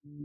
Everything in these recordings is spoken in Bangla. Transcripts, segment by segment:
হ্যালো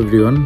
এভরিওয়ান,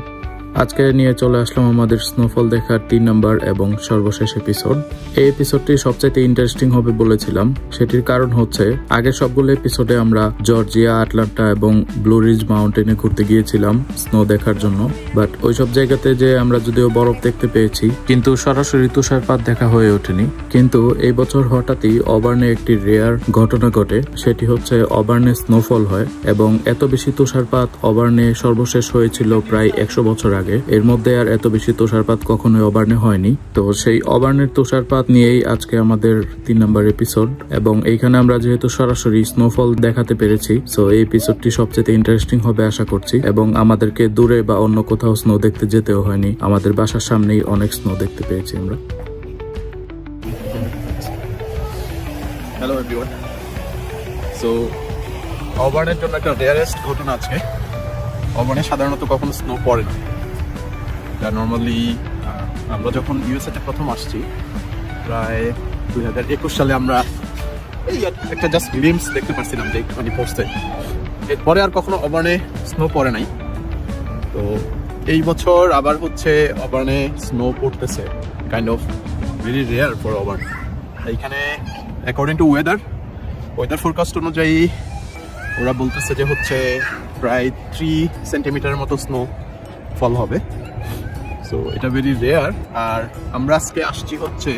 আজকে নিয়ে চলে আসলাম আমাদের স্নোফল দেখার 3 নম্বর এবং সর্বশেষ এপিসোড। এই এপিসোডটি সবচাইতে ইন্টারেস্টিং হবে বলেছিলাম। সেটির কারণ হচ্ছে আগের সবগুলো এপিসোডে আমরা জর্জিয়া, আটলান্টা এবং ব্লু রিজ মাউন্টেনে ঘুরতে গিয়েছিলাম স্নো দেখার জন্য, বাট ওইসব জায়গাতে যে আমরা যদিও বরফ দেখতে পেয়েছি কিন্তু সরাসরি তুষারপাত দেখা হয়ে ওঠেনি। কিন্তু এই বছর হঠাৎই অবার্নে একটি রেয়ার ঘটনা ঘটে, সেটি হচ্ছে অবার্নে স্নোফল হয় এবং এত বেশি তুষারপাত অবার্নে সর্বশেষ হয়েছিল প্রায় 100 বছর আগে। এর মধ্যে আর এত বেশি তুষারপাত কখনোই অবার্নে হয়নি। তো সেই অবার্নের তুষারপাত নিয়েই আজকে আমাদের 3 নম্বর এপিসোড, এবং এইখানে আমরা যেহেতু সরাসরি স্নোফল দেখাতে পেরেছি, সো এই এপিসোডটি সবচেয়ে ইন্টারেস্টিং হবে আশা করছি। এবং আমাদেরকে দূরে বা অন্য কোথাও স্নো দেখতে যেতেও হয়নি, আমাদের বাসার সামনেই অনেক স্নো দেখতে পেয়েছি আমরা। হ্যালো এভরিওয়ান, সো অবার্নের জন্য একটা রেয়ারেস্ট ঘটনা আজকে। অবার্নে সাধারণত কখনো স্নো পড়ে না। নর্মালি আমরা যখন ইউএসএতে প্রথম আসছি প্রায় 2021 সালে আমরা এই একটা জাস্ট গ্লিমস দেখতে পাচ্ছিলাম যে একটুখানি পড়ছে। এরপরে আর কখনো অবার্নে স্নো পড়ে নাই। তো এই বছর আবার হচ্ছে অবার্নে স্নো পড়তেছে, kind of very rare for Auburn. এইখানে অ্যাকর্ডিং টু ওয়েদার ফোরকাস্ট অনুযায়ী ওরা বলতেছে যে হচ্ছে প্রায় 3 সেন্টিমিটারের মতো স্নো ফল হবে। সো এটা ভেরি রেয়ার। আর আমরা আজকে আসছি হচ্ছে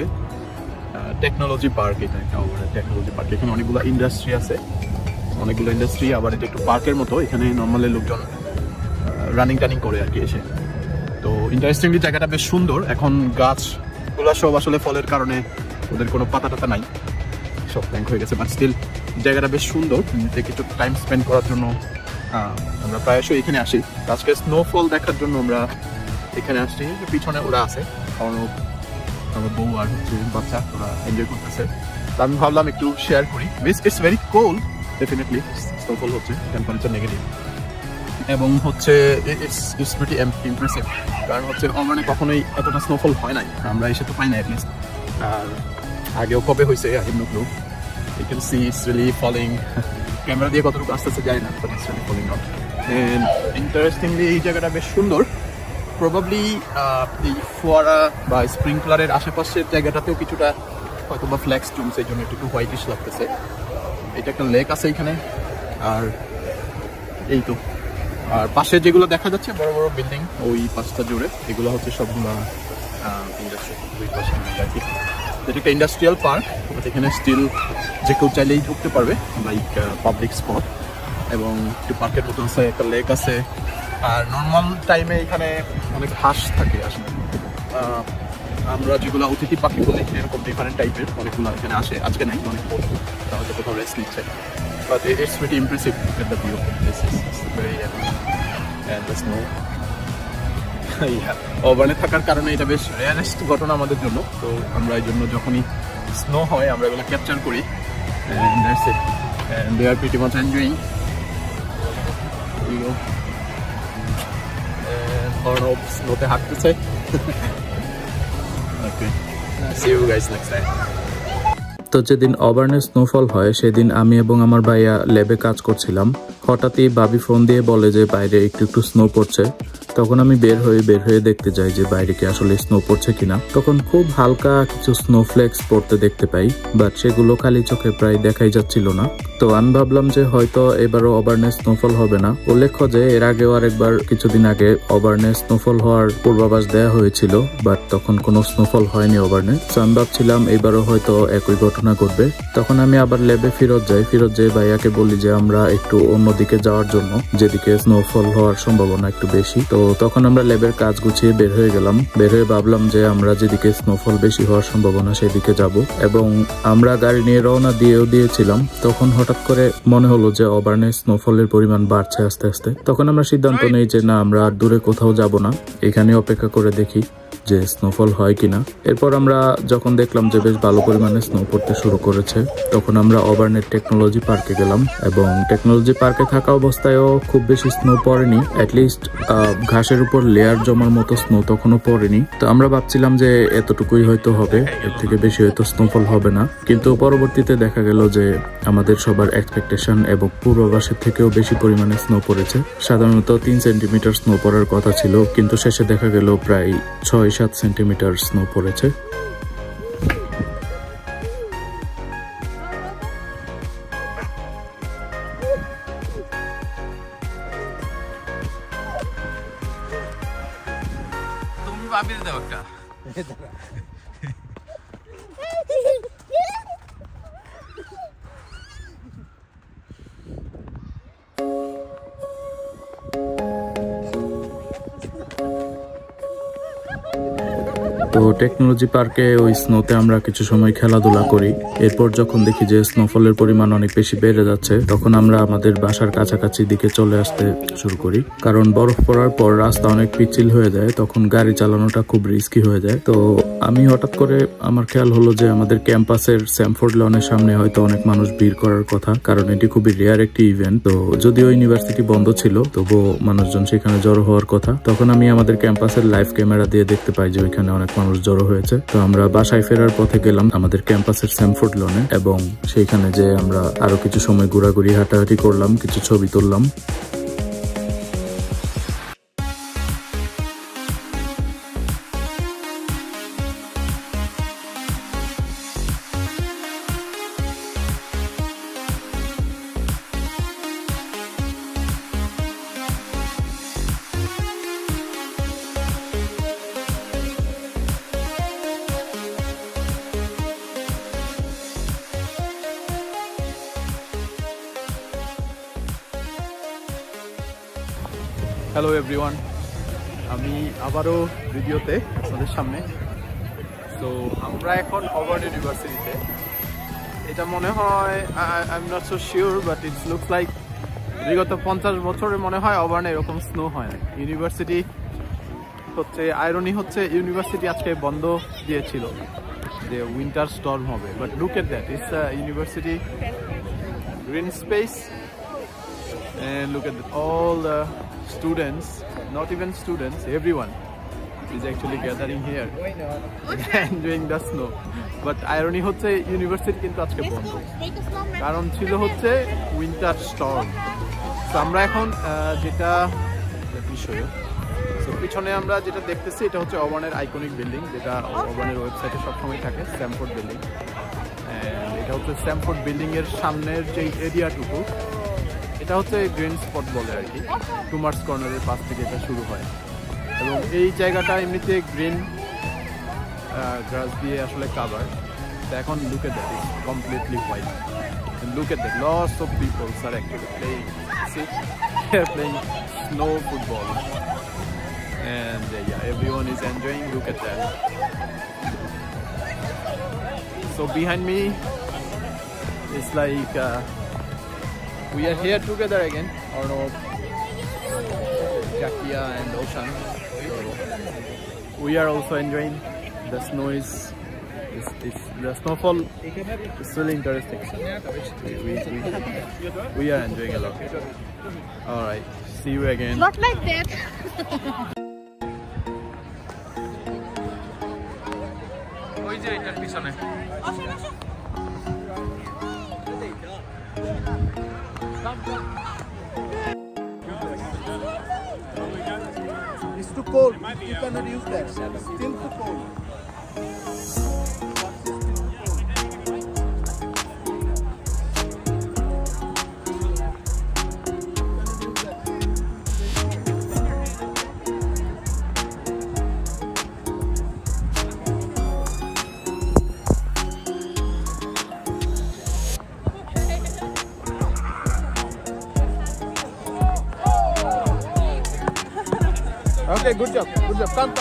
টেকনোলজি পার্ক। এটা একটা টেকনোলজি পার্ক। এখানে অনেকগুলো ইন্ডাস্ট্রি আছে, আবার এটা একটু পার্কের মতো। এখানে নর্মালি লোকজন রানিং টানিং করে আর কি এসে। তো ইন্টারেস্টিংলি জায়গাটা বেশ সুন্দর। এখন গাছগুলো সব আসলে ফলের কারণে ওদের কোনো পাতা টাতা নাই, সব ব্ল্যাঙ্ক হয়ে গেছে, বাট স্টিল জায়গাটা বেশ সুন্দর। কিছু টাইম স্পেন্ড করার জন্য আমরা প্রায়শই এখানে আসি। আজকে স্নোফল দেখার জন্য আমরা এখানে আসছি। পিছনে ওরা আছে, কারণ আমার বউ আর হচ্ছে বাচ্চা, ওরা এনজয় করতেছে। তো আমি ভাবলাম একটু শেয়ার করি। It's very cold, definitely snowfall হচ্ছে, টেম্পারেচার নেগেটিভ, এবং হচ্ছে ইটস প্রিটি ইমপ্রেসিভ। কারণ হচ্ছে অবার্নে কখনোই এতটা স্নোফল হয় নাই, আমরা এসে তো পাই না অ্যাটলিস্ট। আর আগেও কবে হয়েছে I have no clue. You can see it's really falling. Camera দিয়ে কতটুকু আস্তে আস্তে যায় না, but it's really falling out. And interestingly এই জায়গাটা বেশ সুন্দর। প্রবাবলি এই ফোয়ারা বা স্প্রিংকলারের আশেপাশের জায়গাটাতেও কিছুটা হয়তো বা ফ্ল্যাক্স জমছে, এই জন্য একটু হোয়াইটিশ লাগতেছে। এটা একটা লেক আছে এখানে। আর এই তো, আর পাশে যেগুলো দেখা যাচ্ছে বড় বড় বিল্ডিং ওই পাঁচটা জুড়ে, এগুলো হচ্ছে সবগুলো ইন্ডাস্ট্রি। এটা একটা ইন্ডাস্ট্রিয়াল পার্ক, এখানে স্টিল যে কেউ চাইলেই ঢুকতে পারবে, লাইক পাবলিক স্পট। এবং একটু পার্কের মতো আছে, একটা লেক আছে। আর নর্মাল টাইমে এখানে অনেক হাঁস থাকে আসলে। আমরা যেগুলো অতিথি পাখি বলি এরকম ডিফারেন্ট টাইপের অনেকগুলো এখানে আসে। আজকে নাই, অনেক বড়, তাহলে কোথাও রেস্ট নিচ্ছে। But it's very impressive at the view. This is very and the snow. অবার্নে থাকার কারণে এটা বেশ রেয়ারেস্ট ঘটনা আমাদের জন্য। তো আমরা এই জন্য যখনই স্নো হয় আমরা এগুলো ক্যাপচার করি। And that's it. And they are pretty much enjoying. Arnold স্নোতে হাঁটতেছে। Okay. See you guys next time. তো যেদিন অবার্নে স্নোফল হয় সেদিন আমি এবং আমার ভাইয়া ল্যাবে কাজ করছিলাম। হঠাৎই বাবি ফোন দিয়ে বলে যে বাইরে একটু একটু স্নো পড়ছে। তখন আমি বের হয়ে দেখতে যাই যে বাইরে কি আসলে স্নো পড়ছে কিনা। তখন খুব হালকা কিছু স্নোফ্লেক্স পড়তে দেখতে পাই, বাট সেগুলো খালি চোখে প্রায় দেখাই যাচ্ছিল না। তো আমি ভাবলাম যে হয়তো এবারও অবার্নে স্নোফল হবে না। উল্লেখ্য যে এর আগেও আরেকবার কিছুদিন আগে অবার্নে স্নোফল হওয়ার পূর্বাভাস দেওয়া হয়েছিল, বাট তখন কোনো স্নোফল হয়নি অবার্নে। তো আমি ভাবছিলাম এবারও হয়তো একই ঘটনা ঘটবে। তখন আমি আবার ল্যাবে ফেরত যাই ভাইয়াকে বলি যে আমরা একটু অন্যদিকে যাওয়ার জন্য, যেদিকে স্নোফল হওয়ার সম্ভাবনা একটু বেশি। তো তখন আমরা ল্যাবের কাজ গুছিয়ে বের হয়ে গেলাম। বের হয়ে ভাবলাম যে আমরা যেদিকে স্নোফল বেশি হওয়ার সম্ভাবনা সেদিকে যাব, এবং আমরা গাড়ি নিয়ে রওনা দিয়েছিলাম। তখন হঠাৎ করে মনে হলো যে অবার্নে স্নোফলের পরিমাণ বাড়ছে আস্তে আস্তে। তখন আমরা সিদ্ধান্ত নেই যে না, আমরা আর দূরে কোথাও যাব না, এখানে অপেক্ষা করে দেখি। যে স্নোফল হয় কিনা। এরপর আমরা যখন দেখলাম যে বেশ ভালো পরিমাণে স্নো পড়তে শুরু করেছে, তখন আমরা অবার্নের টেকনোলজি পার্কে গেলাম। এবং টেকনোলজি পার্কে থাকা অবস্থায়ও খুব বেশি স্নো পড়েনি, অ্যাটলিস্ট ঘাসের উপর লেয়ার জমার মতো স্নো তখনও পড়েনি। তো আমরা ভাবছিলাম যে এতটুকুই হয়তো হবে, এর থেকে বেশি হয়তো স্নোফল হবে না। কিন্তু পরবর্তীতে দেখা গেল যে আমাদের সবার এক্সপেকটেশন এবং পূর্বাভাসের থেকেও বেশি পরিমাণে স্নো পড়েছে। সাধারণত 3 সেন্টিমিটার স্নো পড়ার কথা ছিল, কিন্তু শেষে দেখা গেল প্রায় 6-7 সেন্টিমিটার স্নো পড়েছে। তুমি ভাবিয়ে দাও একটা। তো টেকনোলজি পার্কে ওই স্নোতে আমরা কিছু সময় খেলাধুলা করি। এরপর যখন দেখি যে স্নোফলের পরিমাণ অনেক বেশি বেড়ে যাচ্ছে, তখন আমরা আমাদের বাসার কাছাকাছি দিকে চলে আসতে শুরু করি। কারণ বরফ পড়ার পর রাস্তা অনেক পিচ্ছিল হয়ে যায়, তখন গাড়ি চালানোটা খুব রিস্কি হয়ে যায়। তো আমি হঠাৎ করে আমার খেয়াল হলো যে আমাদের ক্যাম্পাসের স্যামফোর্ড লনের সামনে হয়তো অনেক মানুষ ভিড় করার কথা, কারণ এটি খুবই রেয়ার একটি ইভেন্ট। তো যদিও ইউনিভার্সিটি বন্ধ ছিল, তবুও মানুষজন সেখানে জড়ো হওয়ার কথা। তখন আমি আমাদের ক্যাম্পাসের লাইভ ক্যামেরা দিয়ে দেখতে পাই যে ওইখানে অনেক মানুষ জড়ো হয়েছে। তো আমরা বাসায় ফেরার পথে গেলাম আমাদের ক্যাম্পাসের স্যামফোর্ড লনে, এবং সেইখানে যে আমরা আরো কিছু সময় ঘোরাঘুরি হাঁটাহাঁটি করলাম, কিছু ছবি তুললাম। হ্যালো এভরিওয়ান, আমি আবারও ভিডিওতে আপনাদের সামনে। তো আমরা এখন অবার্ন ইউনিভার্সিটিতে। এটা মনে হয়, I am not so sure, but it's looks like বিগত 50 বছরে মনে হয় অবার্নে এরকম স্নো হয় না। ইউনিভার্সিটি হচ্ছে, আইরনি হচ্ছে ইউনিভার্সিটি আজকে বন্ধ দিয়েছিল যে উইন্টার স্টর্ম হবে, but look at that, it's a university green space, and look at all the students, not even students, everyone is actually gathering here enjoying the snow. But irony হচ্ছে ইউনিভার্সিটি কিন্তু আজকে বন্ধ, কারণ ছিল হচ্ছে উইন্টার স্টর্ম। তো আমরা এখন যেটা বিষয়, তো পিছনে আমরা যেটা দেখতেছি এটা হচ্ছে অবার্নের আইকনিক বিল্ডিং, যেটা অবার্নের ওয়েবসাইটে সবসময় থাকে, স্যামফোর্ড বিল্ডিং। এটা হচ্ছে স্যামফোর্ড বিল্ডিং এর সামনের যে এরিয়াটুকু, এটা হচ্ছে গ্রিন স্পট বলে আর কি। টুমার্স কর্নারের পাশ থেকে এটা শুরু হয়, এবং এই জায়গাটা এমনিতে গ্রিন গ্রাস দিয়ে আসলে কাভার। তো এখন look at that, is completely white. Look at that, lots of people's R actually playing, see, they're playing snow football, and yeah, everyone is enjoying. Look at that. So behind me is like we are here together again, Arnav, Jakia and Oshan. So we are also enjoying. The snow is the snowfall is really interesting. We are enjoying a lot. All right, see you again. Not like that. ওই যে এটার পিছনে It's too cold. You cannot use that. Still too cold. Okay, good job. Good job. Come.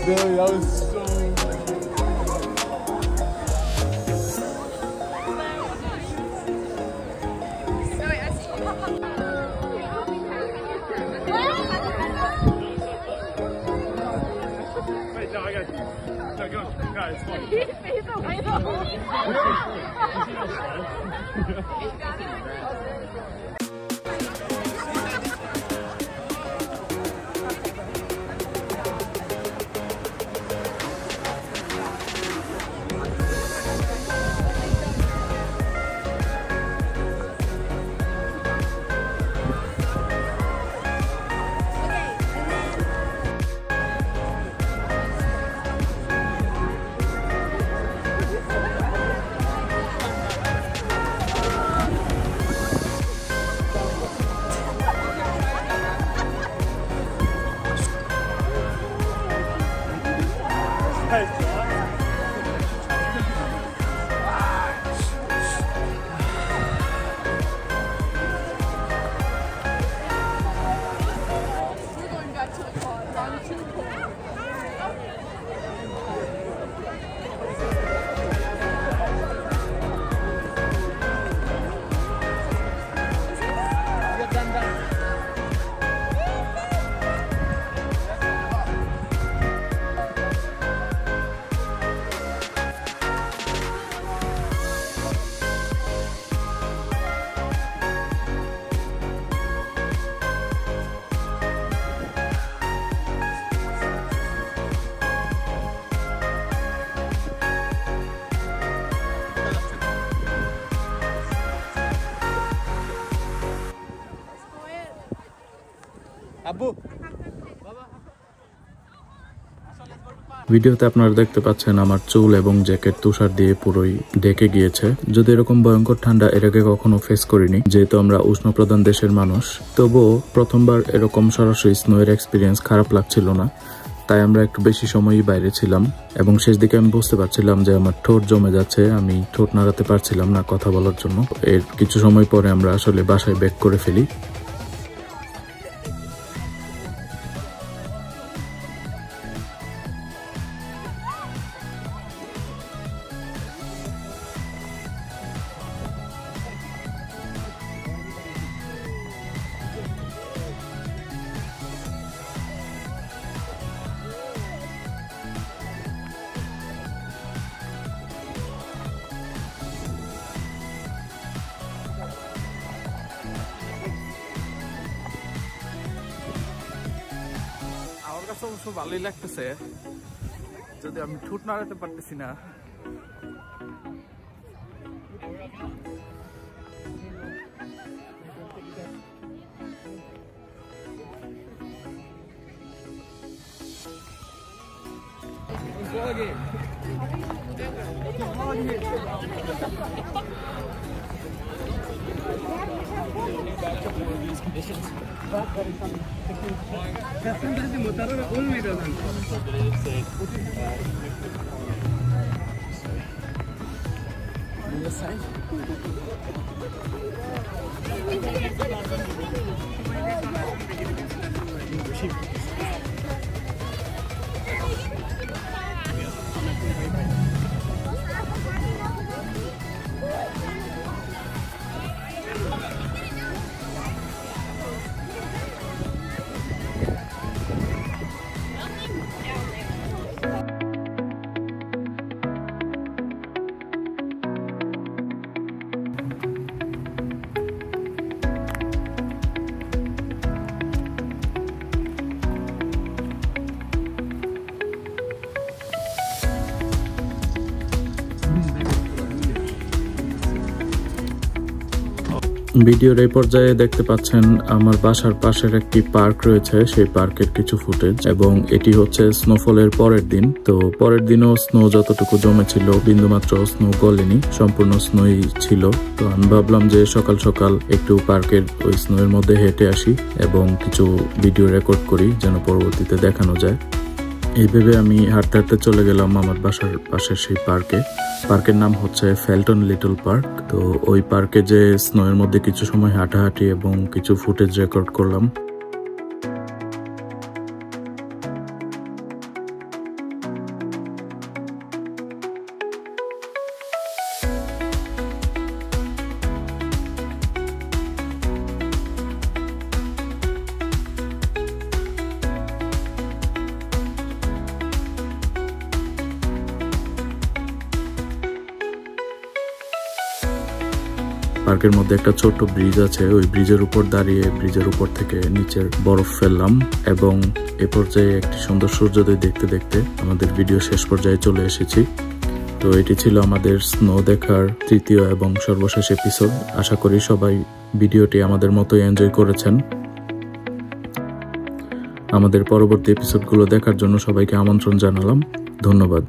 Billy, that was so... ভিডিওতে আপনারা দেখতে পাচ্ছেন আমার চুল এবং জ্যাকেট তুষার দিয়ে পুরোই ঢেকে গিয়েছে। যদি এরকম ভয়ঙ্কর ঠান্ডা এর আগে কখনো ফেস করিনি, যেহেতু আমরা উষ্ণ প্রধান দেশের মানুষ, তবুও প্রথমবার এরকম সরাসরি স্নোয়ের এক্সপিরিয়েন্স খারাপ লাগছিল না। তাই আমরা একটু বেশি সময়ই বাইরে ছিলাম এবং শেষ দিকে আমি বুঝতে পারছিলাম যে আমার ঠোঁট জমে যাচ্ছে, আমি ঠোঁট নাড়াতে পারছিলাম না কথা বলার জন্য। এর কিছু সময় পরে আমরা আসলে বাসায় ব্যাক করে ফেলি। অবশ্য ভালোই লাগতেছে, যদি আমি ঠোঁট নাড়াতে পারতেছি না। ভিডিওর এই পর্যায়ে দেখতে পাচ্ছেন আমার বাসার পাশের একটি পার্ক রয়েছে, সেই পার্কের কিছু ফুটেজ, এবং এটি হচ্ছে স্নোফলের পরের দিন। তো পরের দিনও স্নো যতটুকু জমেছিল বিন্দুমাত্র স্নো গলেনি, সম্পূর্ণ স্নোই ছিল। তো আমি ভাবলাম যে সকাল সকাল একটু পার্কের ওই স্নোয়ের মধ্যে হেঁটে আসি এবং কিছু ভিডিও রেকর্ড করি যেন পরবর্তীতে দেখানো যায়। এই ভেবে আমি হাঁটতে হাঁটতে চলে গেলাম আমার বাসার পাশের সেই পার্কে। পার্কের নাম হচ্ছে ফেলটন লিটল পার্ক। তো ওই পার্কে যে স্নোয়ের মধ্যে কিছু সময় হাঁটাহাঁটি এবং কিছু ফুটেজ রেকর্ড করলাম। পার্কের মধ্যে একটা ছোট্ট ব্রিজ আছে, ওই ব্রিজের উপর দাঁড়িয়ে ব্রিজের উপর থেকে নিচের বরফ ফেললাম এবং এ পর্যায়ে একটি সুন্দর সূর্যোদয় দেখতে দেখতে আমাদের ভিডিও শেষ পর্যায়ে চলে এসেছি। তো এটি ছিল আমাদের স্নো দেখার তৃতীয় এবং সর্বশেষ এপিসোড। আশা করি সবাই ভিডিওটি আমাদের মতোই এনজয় করেছেন। আমাদের পরবর্তী এপিসোডগুলো দেখার জন্য সবাইকে আমন্ত্রণ জানালাম। ধন্যবাদ।